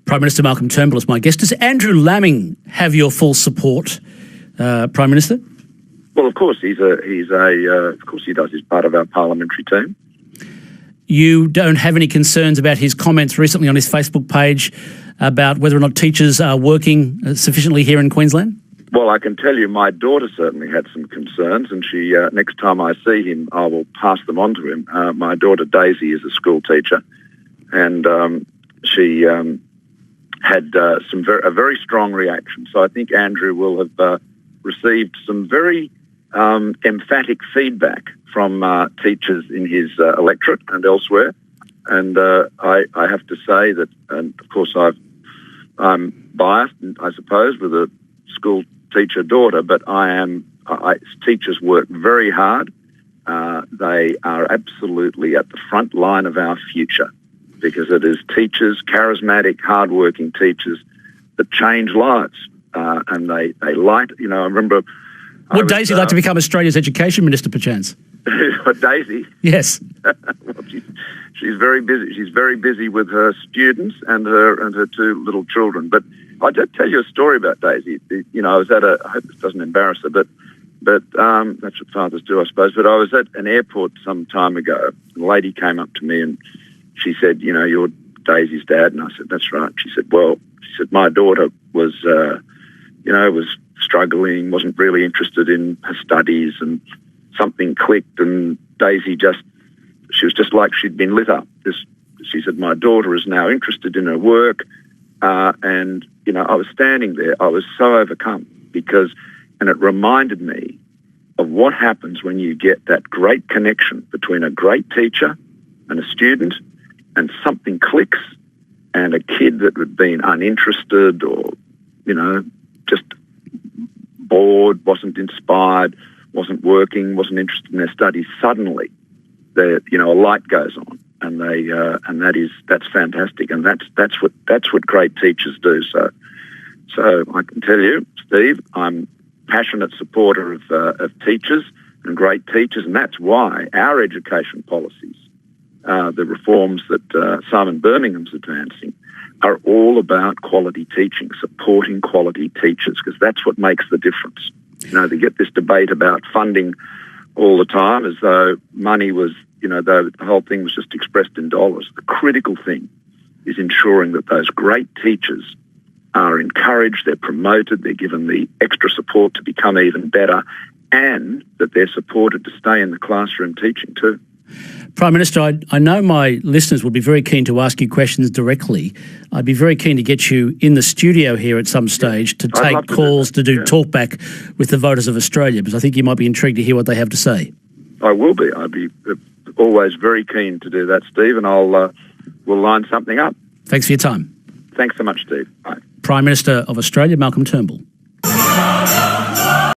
Prime Minister Malcolm Turnbull is my guest. Does Andrew Laming have your full support, Prime Minister? Well, of course, of course he does. He's part of our parliamentary team. You don't have any concerns about his comments recently on his Facebook page about whether or not teachers are working sufficiently here in Queensland? Well, I can tell you my daughter certainly had some concerns, and she next time I see him, I will pass them on to him. My daughter Daisy is a school teacher, and she had a very strong reaction. So I think Andrew will have received some very emphatic feedback from teachers in his electorate and elsewhere. And I have to say that, and of course I'm biased, I suppose, with a school teacher daughter, but teachers work very hard. They are absolutely at the front line of our future, because it is teachers, charismatic, hardworking teachers, that change lives. And they light, I remember... Would Daisy like to become Australia's Education Minister, perchance? Daisy? Yes. Well, she's very busy. She's very busy with her students and her two little children. But I did tell you a story about Daisy. I was at I hope this doesn't embarrass her, but that's what fathers do, I suppose. But I was at an airport some time ago. A lady came up to me and she said, "You're Daisy's dad." And I said, "That's right." She said, my daughter was struggling, wasn't really interested in her studies, and something clicked, and Daisy she was just like she'd been lit up. She said, "My daughter is now interested in her work." And I was standing there. I was so overcome and it reminded me of what happens when you get that great connection between a great teacher and a student, and something clicks, and a kid that had been uninterested or, just bored, wasn't inspired, wasn't working, wasn't interested in their studies, suddenly a light goes on, and that's fantastic, and that's what great teachers do. So I can tell you, Steve, I'm a passionate supporter of teachers and great teachers, and that's why our education policies, the reforms that Simon Birmingham's advancing, are all about quality teaching, supporting quality teachers, because that's what makes the difference. They get this debate about funding all the time as though money was, though the whole thing was just expressed in dollars. The critical thing is ensuring that those great teachers are encouraged, they're promoted, they're given the extra support to become even better, and that they're supported to stay in the classroom teaching too. Prime Minister, I know my listeners will be very keen to ask you questions directly. I'd be very keen to get you in the studio here at some stage to take calls, to do talkback with the voters of Australia, because I think you might be intrigued to hear what they have to say. I will be. I'd be always very keen to do that, Steve, and we'll line something up. Thanks for your time. Thanks so much, Steve. Bye. Prime Minister of Australia, Malcolm Turnbull.